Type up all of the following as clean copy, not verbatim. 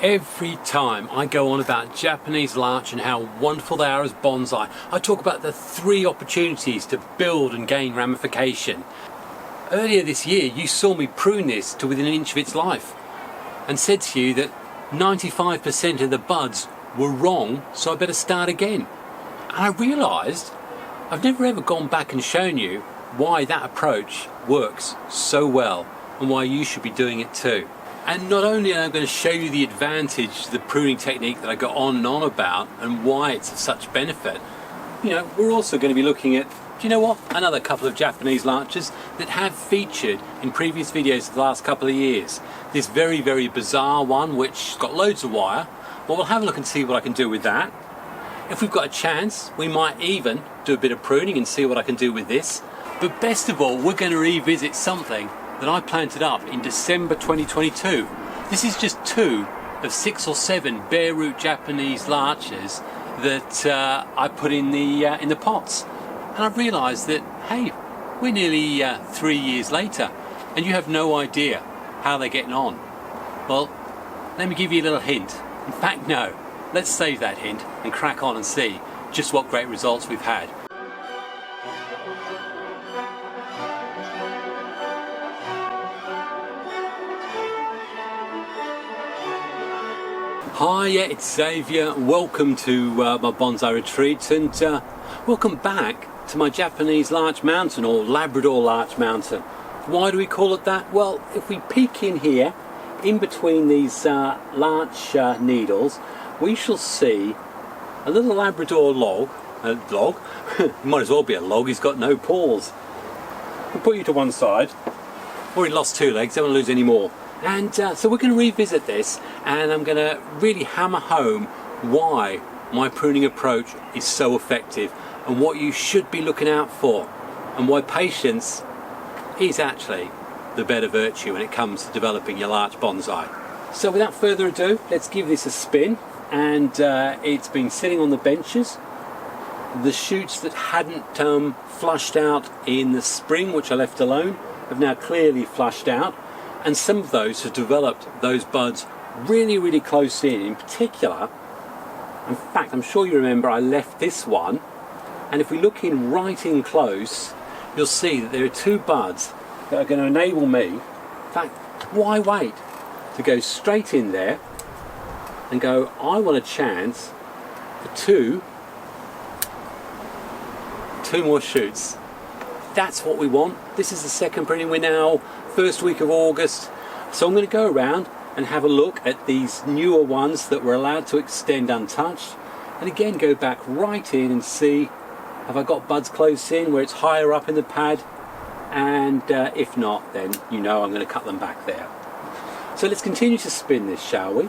Every time I go on about Japanese larch and how wonderful they are as bonsai, I talk about the 3 opportunities to build and gain ramification. Earlier this year you saw me prune this to within an inch of its life and said to you that 95% of the buds were wrong, so I better start again. And I realised I've never ever gone back and shown you why that approach works so well and why you should be doing it too. And not only am I going to show you the advantage, the pruning technique that I go on and on about and why it's of such benefit, we're also going to be looking at, do you know what, another couple of Japanese larches that have featured in previous videos of the last couple of years. This very, very bizarre one which has got loads of wire, but we'll have a look and see what I can do with that. If we've got a chance, we might even do a bit of pruning and see what I can do with this. But best of all, we're going to revisit something that I planted up in December 2022. This is just 2 of 6 or 7 bare-root Japanese larches that I put in the pots. And I've realised that, hey, we're nearly 3 years later and you have no idea how they're getting on. Well, let me give you a little hint. In fact, no, let's save that hint and crack on and see just what great results we've had. Hi, yeah, it's Xavier. Welcome to my bonsai retreat, and welcome back to my Japanese Larch Mountain, or Labrador Larch Mountain. Why do we call it that? Well, if we peek in here, in between these larch needles, we shall see a little Labrador log. Might as well be a log, he's got no paws. We'll put you to one side. Already lost 2 legs, don't want to lose any more. And so we're going to revisit this, and I'm going to really hammer home why my pruning approach is so effective and what you should be looking out for, and why patience is actually the better virtue when it comes to developing your larch bonsai. So without further ado, let's give this a spin. And it's been sitting on the benches. The shoots that hadn't flushed out in the spring, which I left alone, have now clearly flushed out. And some of those have developed those buds really, really close in particular. In fact, I'm sure you remember I left this one, and if we look in right in close, you'll see that there are 2 buds that are going to enable me, in fact, why wait, to go straight in there and go, I want a chance for 2 more shoots. That's what we want. This is the second pruning. We're now first week of August, so I'm going to go around and have a look at these newer ones that were allowed to extend untouched, and again go back right in and see, have I got buds close in where it's higher up in the pad, and if not, then I'm going to cut them back there. So let's continue to spin this, shall we?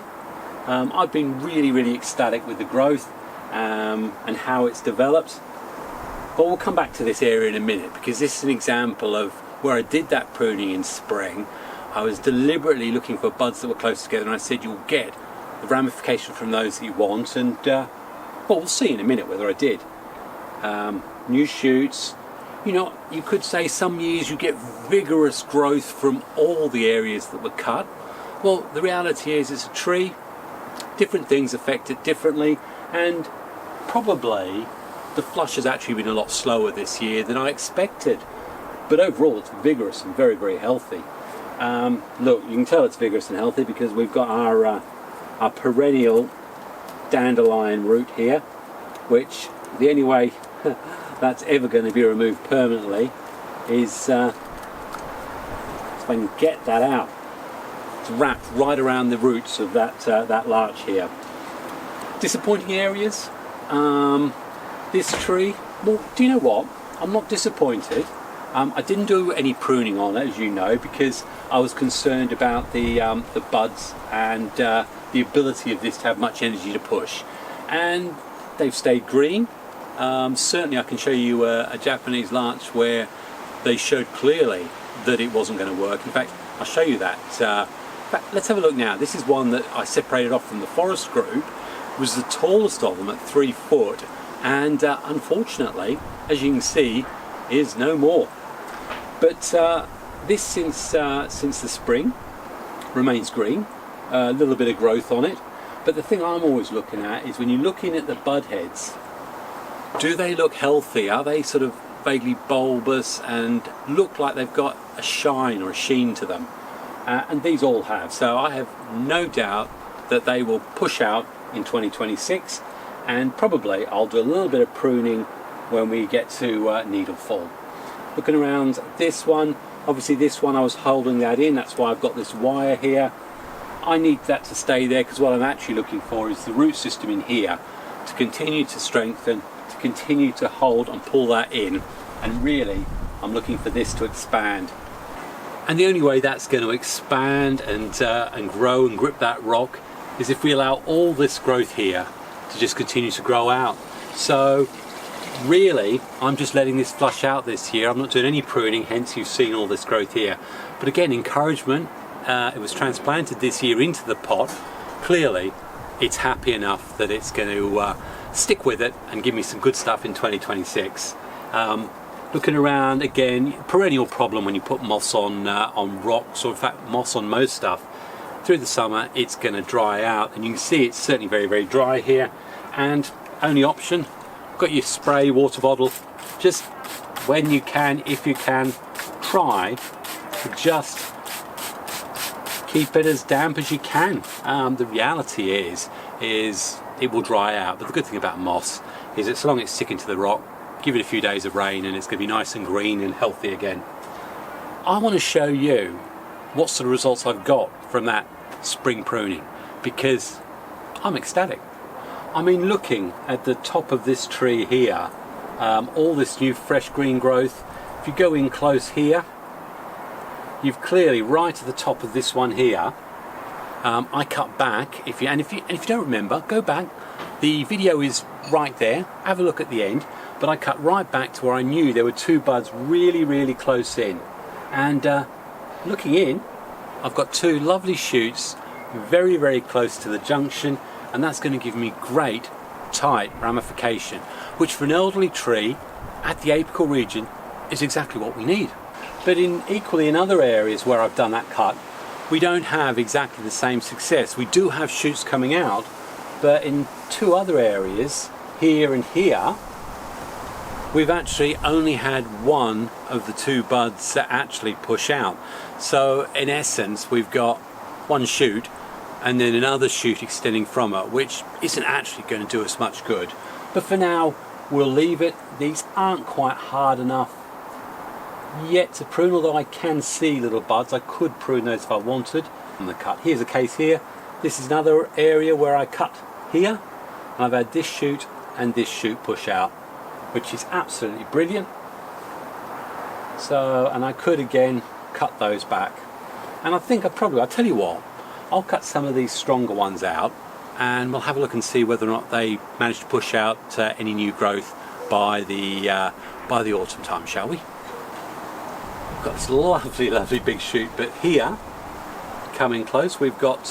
I've been really, really ecstatic with the growth and how it's developed. But we'll come back to this area in a minute, because this is an example of where I did that pruning in spring. I was deliberately looking for buds that were close together, and I said you'll get the ramification from those that you want, and well, we'll see in a minute whether I did. New shoots. You could say some years you get vigorous growth from all the areas that were cut. Well, the reality is it's a tree. Different things affect it differently, and probably the flush has actually been a lot slower this year than I expected. But overall it's vigorous and very, very healthy. Look, you can tell it's vigorous and healthy because we've got our perennial dandelion root here, which the only way that's ever going to be removed permanently is if I can get that out. It's wrapped right around the roots of that larch here. Disappointing areas. This tree, well, do you know what? I'm not disappointed. I didn't do any pruning on it, as you know, because I was concerned about the buds and the ability of this to have much energy to push. And they've stayed green. Certainly I can show you a Japanese larch where they showed clearly that it wasn't going to work. In fact, I'll show you that. In fact, let's have a look now. This is one that I separated off from the forest group. It was the tallest of them at 3 foot. And unfortunately, as you can see, is no more. But this since the spring remains green. a little bit of growth on it. But the thing I'm always looking at is when you're looking at the bud heads, do they look healthy? Are they sort of vaguely bulbous and look like they've got a shine or a sheen to them? And these all have. So I have no doubt that they will push out in 2026, and probably I'll do a little bit of pruning when we get to needle fall. Looking around this one, obviously this one I was holding that in, that's why I've got this wire here. I need that to stay there because what I'm actually looking for is the root system in here to continue to strengthen, to continue to hold and pull that in, and really I'm looking for this to expand. And the only way that's going to expand and grow and grip that rock is if we allow all this growth here to just continue to grow out. So really I'm just letting this flush out this year. I'm not doing any pruning, hence you've seen all this growth here. But again, encouragement. It was transplanted this year into the pot. Clearly it's happy enough that it's going to stick with it and give me some good stuff in 2026. Looking around again, perennial problem when you put moss on rocks, or in fact moss on most stuff. Through the summer it's going to dry out, and you can see it's certainly very, very dry here. And only option, got your spray water bottle. Just when you can, if you can, try to just keep it as damp as you can. The reality is it will dry out, but the good thing about moss is that so long as it's sticking to the rock, give it a few days of rain and it's going to be nice and green and healthy again. I want to show you what sort of results I've got from that spring pruning, because I'm ecstatic. I mean, looking at the top of this tree here, all this new fresh green growth, if you go in close here, you've clearly right at the top of this one here. I cut back. If you don't remember, go back. The video is right there. Have a look at the end. But I cut right back to where I knew there were two buds really, really close in. And looking in, I've got two lovely shoots, very, very close to the junction, and that's going to give me great, tight ramification, which for an elderly tree at the apical region is exactly what we need. But equally in other areas where I've done that cut, we don't have exactly the same success. We do have shoots coming out, but in two other areas, here and here, we've actually only had one of the two buds that actually push out. So in essence, we've got one shoot and then another shoot extending from it, which isn't actually going to do us much good. But for now, we'll leave it. These aren't quite hard enough yet to prune, although I can see little buds. I could prune those if I wanted. And the cut, here's a case here. This is another area where I cut here, and I've had this shoot and this shoot push out, which is absolutely brilliant. So, and I could again cut those back. And I think I'll tell you what, I'll cut some of these stronger ones out and we'll have a look and see whether or not they manage to push out any new growth by the autumn time, shall we? We've got this lovely, lovely big shoot, but here, coming close, we've got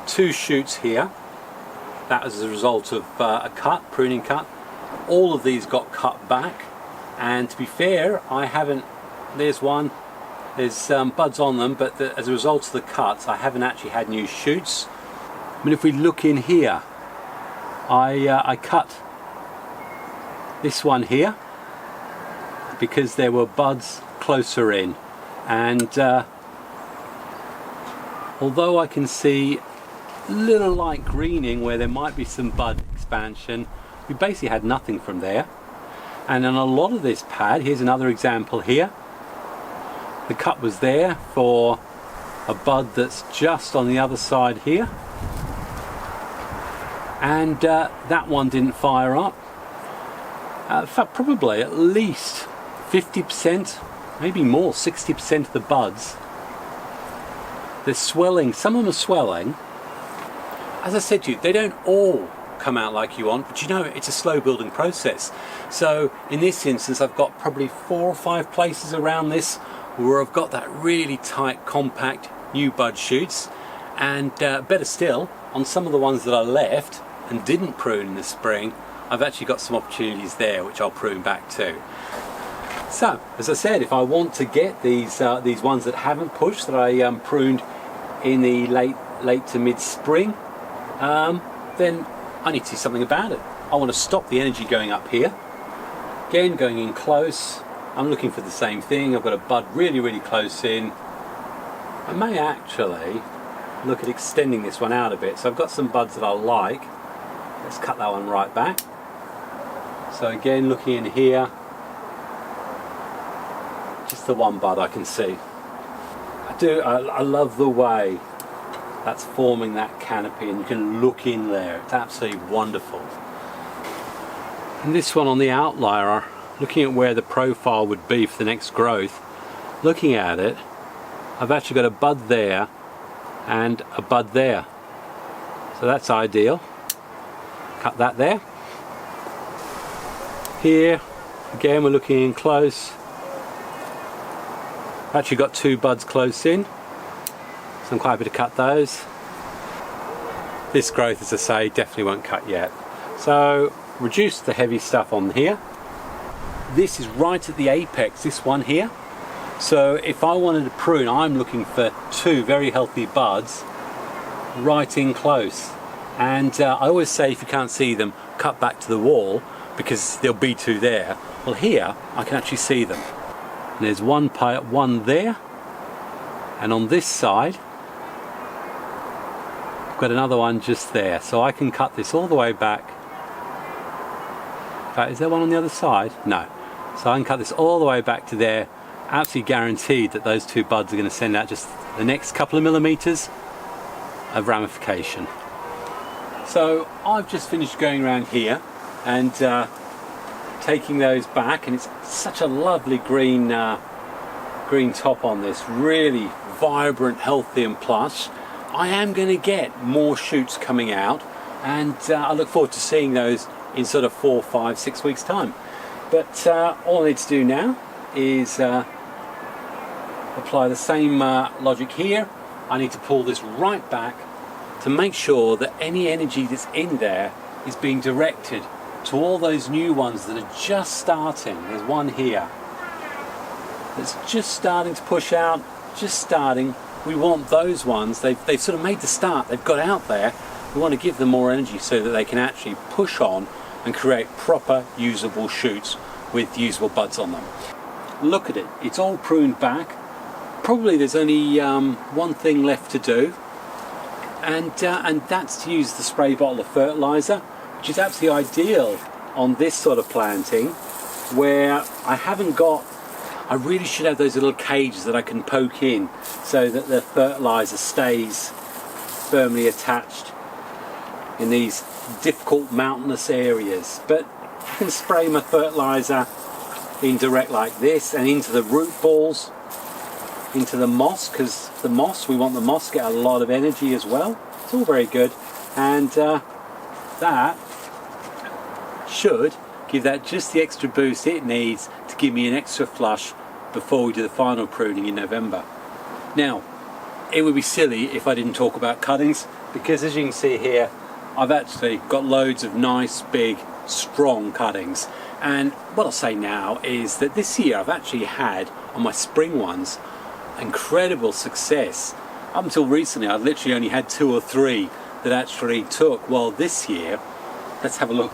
two shoots here. That was as a result of a pruning cut. All of these got cut back, and to be fair, I haven't, there's one, there's buds on them, but as a result of the cuts, I haven't actually had new shoots. I mean, if we look in here, I cut this one here because there were buds closer in, and although I can see little light greening where there might be some bud expansion, we basically had nothing from there. And on a lot of this pad, here's another example here, the cut was there for a bud that's just on the other side here, and that one didn't fire up. In fact, probably at least 50%, maybe more, 60% of the buds, they're swelling. Some of them are swelling. As I said to you, they don't all come out like you want, but you know, it's a slow building process. So in this instance, I've got probably 4 or 5 places around this where I've got that really tight, compact new bud shoots, and better still, on some of the ones that I left and didn't prune in the spring, I've actually got some opportunities there which I'll prune back too. So, as I said, if I want to get these ones that haven't pushed, that I pruned in the late late to mid-spring, then I need to see something about it. I want to stop the energy going up here. Again, going in close, I'm looking for the same thing. I've got a bud really close in. I may actually look at extending this one out a bit. So I've got some buds that I like. Let's cut that one right back. So again, looking in here, just the one bud I can see. I love the way that's forming that canopy, and you can look in there. It's absolutely wonderful. And this one on the outlier, looking at where the profile would be for the next growth, looking at it, I've actually got a bud there and a bud there. So that's ideal. Cut that there. Here, again, we're looking in close. I've actually got two buds close in, so I'm quite happy to cut those. This growth, as I say, definitely won't cut yet. So reduce the heavy stuff on here. This is right at the apex, this one here. So if I wanted to prune, I'm looking for two very healthy buds right in close. And I always say, if you can't see them, cut back to the wall, because there'll be two there. Well, here I can actually see them. And there's one there, and on this side I've got another one just there. So I can cut this all the way back. In fact, is there one on the other side? No. So I can cut this all the way back to there. Absolutely guaranteed that those two buds are going to send out just the next couple of millimeters of ramification. So I've just finished going around here and taking those back, and it's such a lovely green green top on this, really vibrant, healthy and plush. I am going to get more shoots coming out, and I look forward to seeing those in sort of 4, 5, 6 weeks time. But all I need to do now is apply the same logic here. I need to pull this right back to make sure that any energy that's in there is being directed to all those new ones that are just starting. There's one here that's just starting to push out, just starting. We want those ones, they've sort of made the start, they've got out there. We want to give them more energy so that they can actually push on and create proper usable shoots with usable buds on them. Look at it, it's all pruned back. Probably there's only one thing left to do, and that's to use the spray bottle of fertilizer, which is absolutely ideal on this sort of planting where I really should have those little cages that I can poke in so that the fertilizer stays firmly attached in these difficult mountainous areas. But I can spray my fertilizer in direct like this and into the root balls, into the moss, because the moss, we want the moss to get a lot of energy as well. It's all very good, and that should give that just the extra boost it needs to give me an extra flush before we do the final pruning in November. Now, it would be silly if I didn't talk about cuttings, because as you can see here, I've actually got loads of nice, big, strong cuttings. And what I'll say now is that this year I've actually had, on my spring ones, incredible success. Up until recently, I've literally only had 2 or 3 that actually took. Well, this year, let's have a look.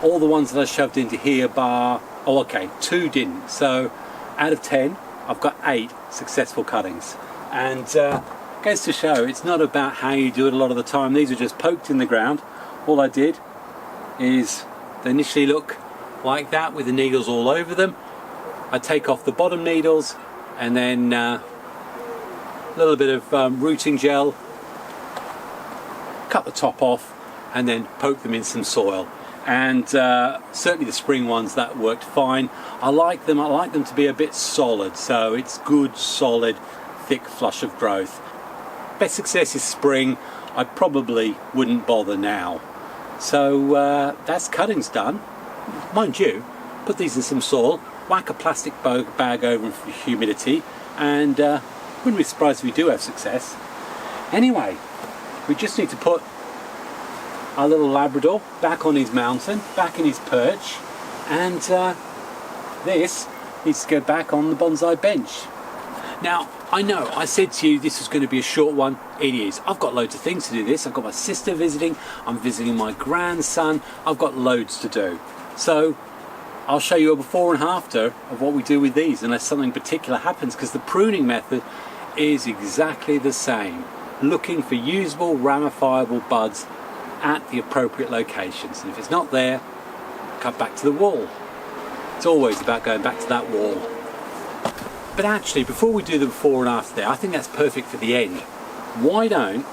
All the ones that I shoved into here bar, 2 didn't. So out of 10, I've got 8 successful cuttings. And goes to show, it's not about how you do it a lot of the time. These are just poked in the ground. All I did is they initially look like that with the needles all over them. I take off the bottom needles and then a little bit of rooting gel, cut the top off and then poke them in some soil. And certainly the spring ones, that worked fine. I like them to be a bit solid, so it's good, solid, thick flush of growth. Best success is spring. I probably wouldn't bother now. So that's cuttings done. Mind you, put these in some soil, whack a plastic bag over them for humidity, and wouldn't be surprised if we do have success. Anyway, we just need to put our little labrador back on his mountain, back in his perch, and this needs to go back on the bonsai bench. Now, I know, I said to you this was going to be a short one. It is. I've got loads of things to do this. I've got my sister visiting, I'm visiting my grandson, I've got loads to do. So I'll show you a before and after of what we do with these unless something particular happens, because the pruning method is exactly the same. Looking for usable ramifiable buds at the appropriate locations, and if it's not there, cut back to the wall. It's always about going back to that wall. But actually, before we do the before and after there, I think that's perfect for the end. Why don't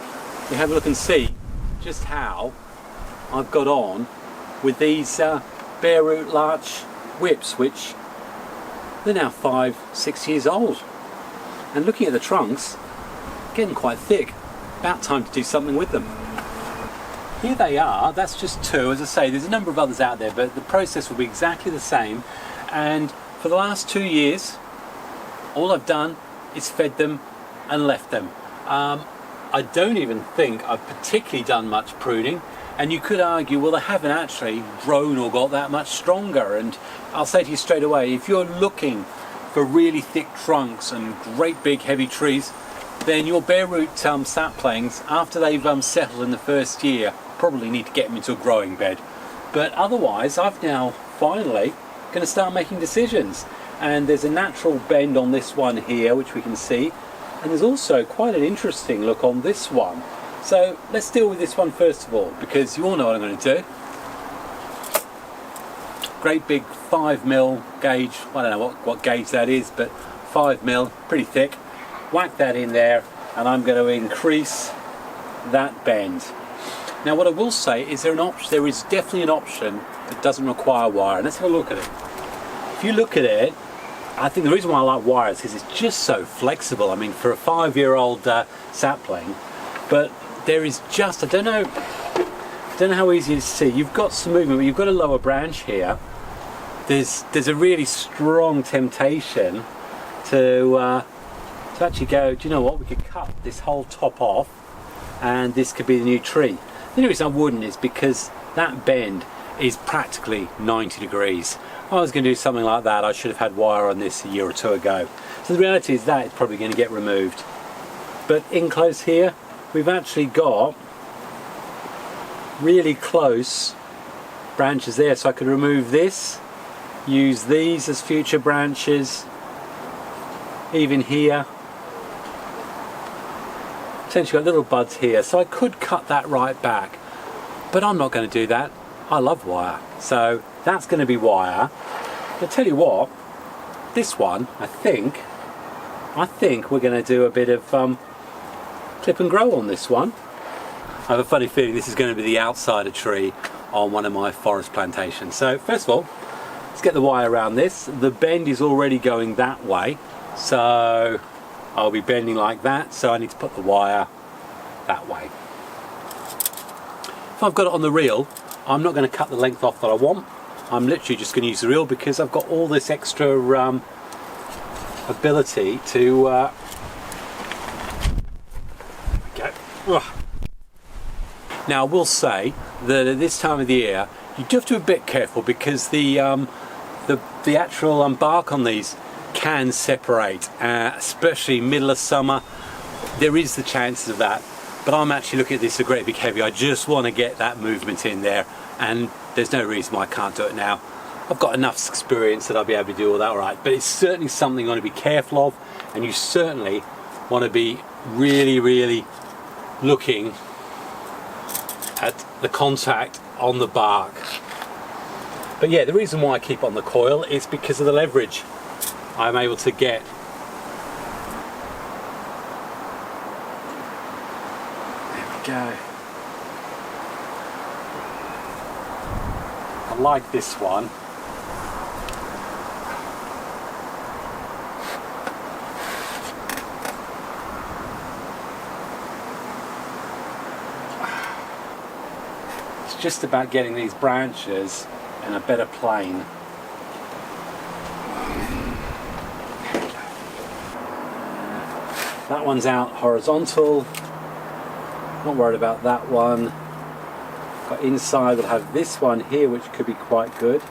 we have a look and see just how I've got on with these Bare-Root Larch whips, which they're now 5-6 years old. And looking at the trunks, getting quite thick. About time to do something with them. Here they are, that's just two. As I say, there's a number of others out there, but the process will be exactly the same. And for the last 2 years, all I've done is fed them and left them. I don't even think I've particularly done much pruning, and you could argue, well, they haven't actually grown or got that much stronger. And I'll say to you straight away, if you're looking for really thick trunks and great big heavy trees, then your bare-root saplings, after they've settled in the first year, probably need to get them into a growing bed. But otherwise, I've now finally going to start making decisions. And there's a natural bend on this one here, which we can see, and there's also quite an interesting look on this one. So let's deal with this one first of all, because you all know what I'm going to do. Great big 5mm gauge, I don't know what gauge that is, but 5mm, pretty thick. Whack that in there, and I'm going to increase that bend. Now what I will say is there is definitely an option that doesn't require wire, and let's have a look at it. If you look at it, I think the reason why I like wire is because it's just so flexible. I mean, for a 5-year-old sapling, but there is just, I don't know how easy it is to see. You've got some movement, but you've got a lower branch here. There's a really strong temptation to actually go, do you know what, we could cut this whole top off and this could be the new tree. The only reason I wouldn't is because that bend is practically 90 degrees. If I was going to do something like that, I should have had wire on this a year or two ago. So the reality is that it's probably going to get removed. But in close here, we've actually got really close branches there, so I could remove this, use these as future branches, even here. Potentially got little buds here, so I could cut that right back, but I'm not going to do that. I love wire, so that's going to be wire. But I tell you what, this one, I think we're going to do a bit of clip and grow on this one. I have a funny feeling this is going to be the outsider tree on one of my forest plantations. So first of all, let's get the wire around this. The bend is already going that way, so I'll be bending like that, so I need to put the wire that way. If I've got it on the reel, I'm not going to cut the length off that I want. I'm literally just going to use the reel because I've got all this extra ability to Now I will say that at this time of the year you do have to be a bit careful, because the actual bark on these can separate, especially middle of summer. There is the chances of that, but I'm actually looking at this a great big heavy. I just want to get that movement in there, and there's no reason why I can't do it now. I've got enough experience that I'll be able to do all that all right, but it's certainly something you want to be careful of, and you certainly want to be really looking at the contact on the bark. But yeah, the reason why I keep on the coil is because of the leverage I'm able to get. There we go. I like this one. It's just about getting these branches in a better plane. That one's out horizontal, not worried about that one. Got inside, we'll have this one here, which could be quite good.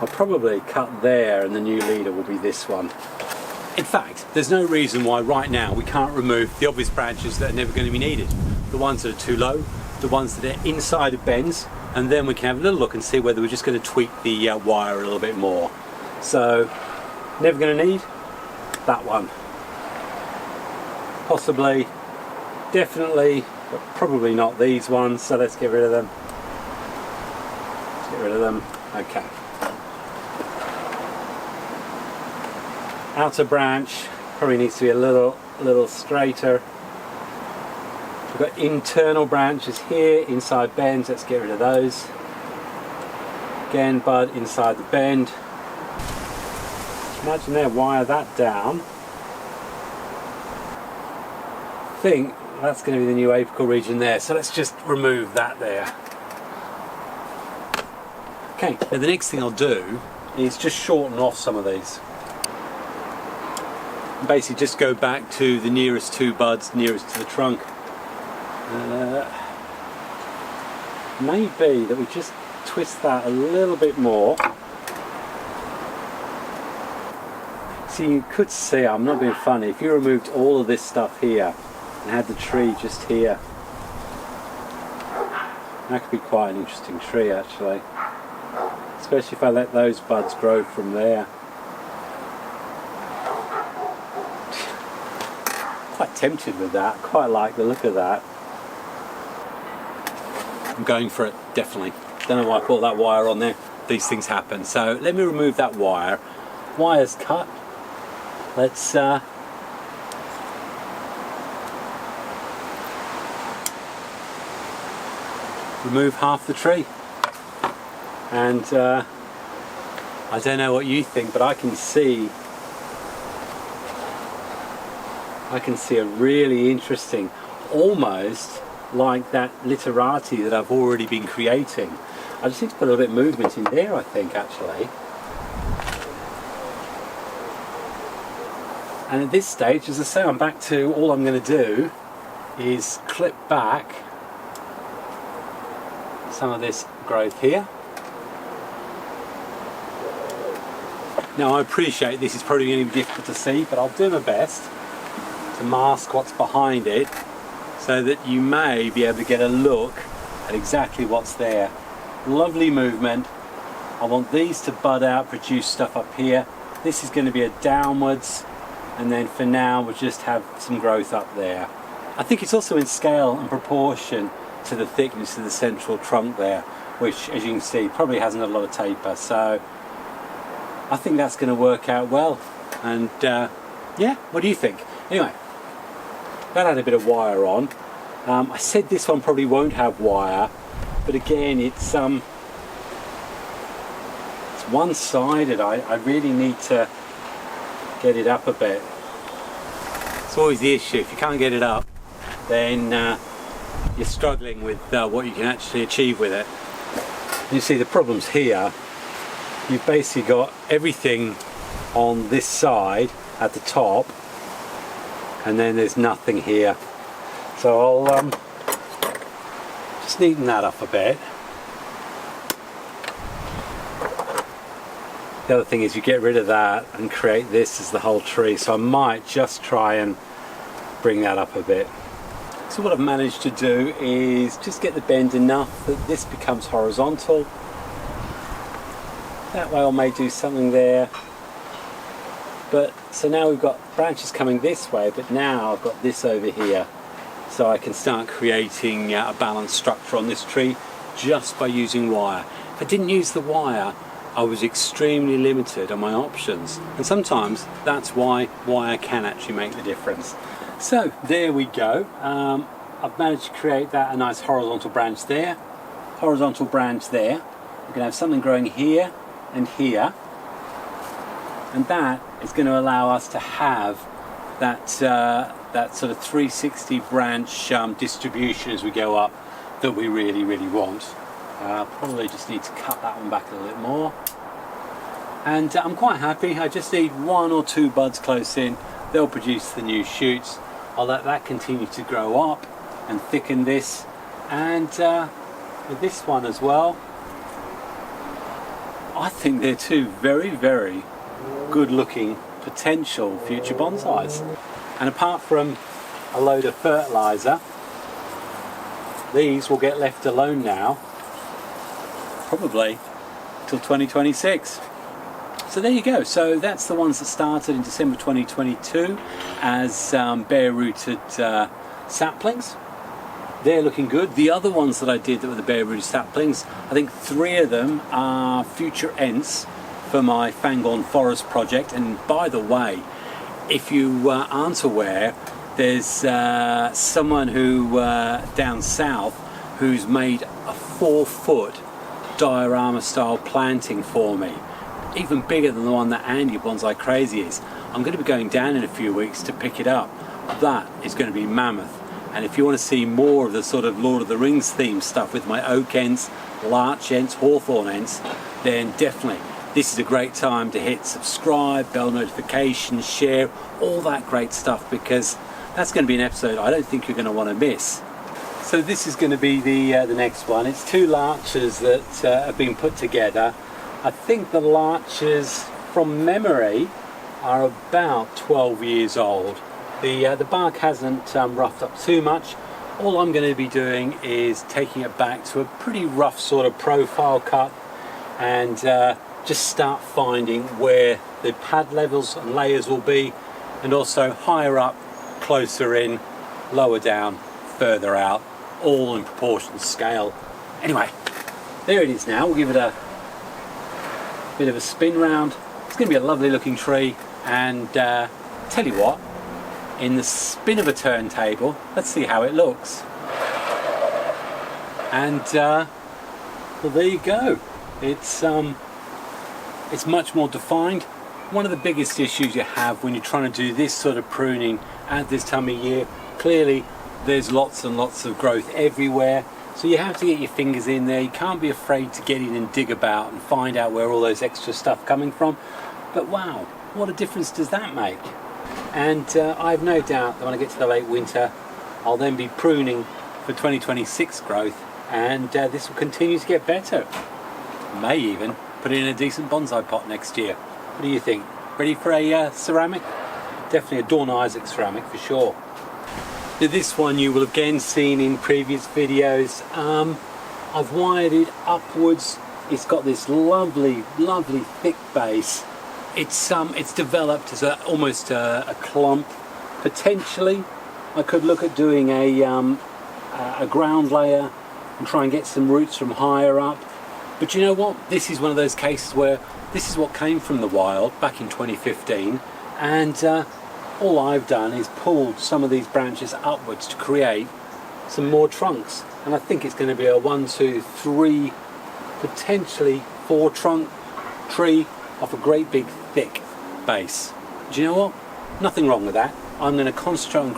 I'll probably cut there and the new leader will be this one. In fact, there's no reason why right now we can't remove the obvious branches that are never going to be needed. The ones that are too low, the ones that are inside of bends, and then we can have a little look and see whether we're just going to tweak the wire a little bit more. So, never going to need that one. Possibly, definitely, but probably not these ones, so let's get rid of them. Let's get rid of them. Okay. Outer branch probably needs to be a little straighter. We've got internal branches here, inside bends, let's get rid of those. Again, bud inside the bend. Imagine there, wire that down. I think that's going to be the new apical region there, so let's just remove that there. Okay, now the next thing I'll do is just shorten off some of these. Basically just go back to the nearest two buds, nearest to the trunk. Maybe that we just twist that a little bit more. See, you could see, I'm not being funny, if you removed all of this stuff here and had the tree just here, that could be quite an interesting tree actually. Especially if I let those buds grow from there. Quite tempted with that, quite like the look of that. I'm going for it, definitely. Don't know why I put that wire on there. These things happen. So let me remove that wire. Wire's cut. Let's remove half the tree. And I don't know what you think, but I can see a really interesting, almost like that literati that I've already been creating. I just need to put a little bit of movement in there, I think, actually. And at this stage, as I say, I'm back to all I'm going to do is clip back some of this growth here. Now I appreciate this is probably going to be difficult to see, but I'll do my best to mask what's behind it so that you may be able to get a look at exactly what's there. Lovely movement. I want these to bud out, produce stuff up here. This is going to be a downwards, and then for now we'll just have some growth up there. I think it's also in scale and proportion to the thickness of the central trunk there, which, as you can see, probably hasn't a lot of taper, so I think that's going to work out well. And yeah, what do you think? Anyway, that had a bit of wire on. I said this one probably won't have wire, but again, it's one-sided. I really need to get it up a bit. It's always the issue. If you can't get it up, then you're struggling with what you can actually achieve with it. You see the problems here. You've basically got everything on this side at the top, and then there's nothing here. So I'll just neaten that up a bit. The other thing is you get rid of that and create this as the whole tree, so I might just try and bring that up a bit. So what I've managed to do is just get the bend enough that this becomes horizontal. That way I may do something there. But so now we've got branches coming this way, but now I've got this over here. So I can start creating a balanced structure on this tree just by using wire. If I didn't use the wire, I was extremely limited on my options. And sometimes that's why wire can actually make the difference. So there we go. I've managed to create that a nice horizontal branch there, horizontal branch there. We're going to have something growing here and here, and that is going to allow us to have that that sort of 360 branch distribution as we go up that we really want. Probably just need to cut that one back a little bit more, and I'm quite happy. I just need 1 or 2 buds close in. They'll produce the new shoots. I'll let that continue to grow up and thicken this, and with this one as well, I think they're two very, very good looking potential future bonsais. And apart from a load of fertiliser, these will get left alone now, probably till 2026. So there you go. So that's the ones that started in December 2022 as bare-rooted saplings. They're looking good. The other ones that I did that were the bare-rooted saplings, I think 3 of them are future ents for my Fangorn Forest project. And by the way, if you aren't aware, there's someone who down south who's made a 4-foot diorama style planting for me, even bigger than the one that Andy Bonsai Crazy is. I'm going to be going down in a few weeks to pick it up. That is going to be mammoth. And if you want to see more of the sort of Lord of the Rings themed stuff with my oak ents, larch ents, hawthorn ents, then definitely this is a great time to hit subscribe, bell notifications, share, all that great stuff, because that's going to be an episode I don't think you're going to want to miss. So this is going to be the next one. It's 2 larches that have been put together. I think the larches, from memory, are about 12 years old. The bark hasn't roughed up too much. All I'm going to be doing is taking it back to a pretty rough sort of profile cut and just start finding where the pad levels and layers will be, and also higher up, closer in, lower down, further out, all in proportional scale. Anyway, there it is now. We'll give it a bit of a spin round. It's going to be a lovely looking tree, and tell you what, in the spin of a turntable, let's see how it looks. And well, there you go. It's much more defined. One of the biggest issues you have when you're trying to do this sort of pruning at this time of year, clearly there's lots and lots of growth everywhere, so you have to get your fingers in there. You can't be afraid to get in and dig about and find out where all those extra stuff coming from. But wow, what a difference does that make? And I have no doubt that when I get to the late winter, I'll then be pruning for 2026 growth, and this will continue to get better. May even put it in a decent bonsai pot next year. What do you think? Ready for a ceramic? Definitely a Dawn Isaac ceramic for sure. Now this one you will have again seen in previous videos. I've wired it upwards. It's got this lovely, lovely thick base. It's developed as almost a clump. Potentially, I could look at doing a ground layer and try and get some roots from higher up. But you know what? This is one of those cases where this is what came from the wild back in 2015, and all I've done is pulled some of these branches upwards to create some more trunks. And I think it's going to be a 1, 2, 3, potentially 4 trunk tree off a great big thick base. Do you know what? Nothing wrong with that. I'm going to concentrate on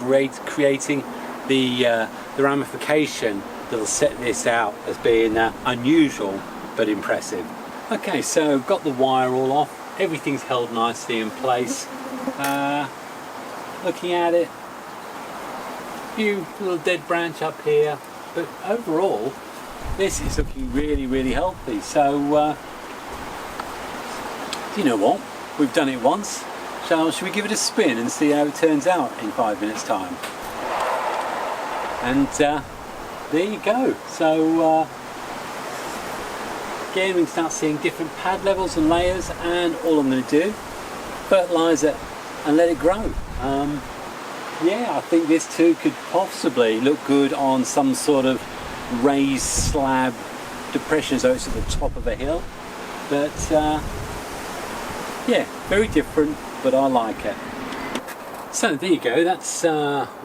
creating the ramification that'll set this out as being unusual but impressive. Okay, so got the wire all off. Everything's held nicely in place. Looking at it, few little dead branch up here, but overall this is looking really, really healthy. So you know what? We've done it once. Should we give it a spin and see how it turns out in 5 minutes time? And there you go. So again, we can start seeing different pad levels and layers, and all I'm going to do, fertilise it and let it grow. Yeah, I think this too could possibly look good on some sort of raised slab depression, so it's at the top of a hill. But yeah, very different, but I like it. So there you go. That's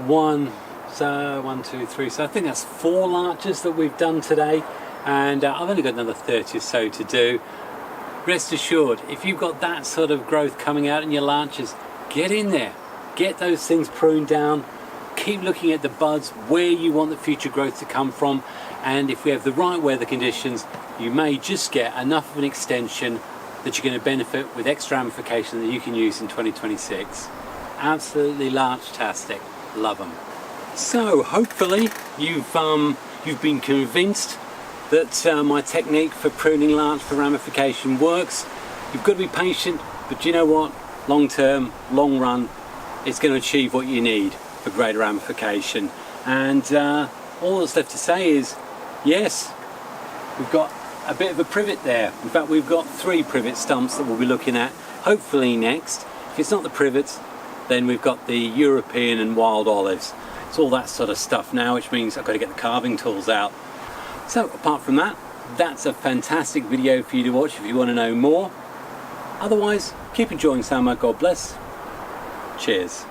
one, 2, 3. So I think that's 4 larches that we've done today, and I've only got another 30 or so to do. Rest assured, if you've got that sort of growth coming out in your larches, get in there. Get those things pruned down, keep looking at the buds, where you want the future growth to come from, and if we have the right weather conditions, you may just get enough of an extension that you're going to benefit with extra ramification that you can use in 2026. Absolutely larch-tastic. Love them. So hopefully you've been convinced that my technique for pruning larch for ramification works. You've got to be patient, but you know what? Long term, long run, it's going to achieve what you need for greater ramification. And all that's left to say is, yes, we've got a bit of a privet there. In fact, we've got 3 privet stumps that we'll be looking at hopefully next. If it's not the privets, then we've got the European and wild olives. It's all that sort of stuff now, which means I've got to get the carving tools out. So apart from that, that's a fantastic video for you to watch if you want to know more. Otherwise, keep enjoying summer. God bless. Cheers.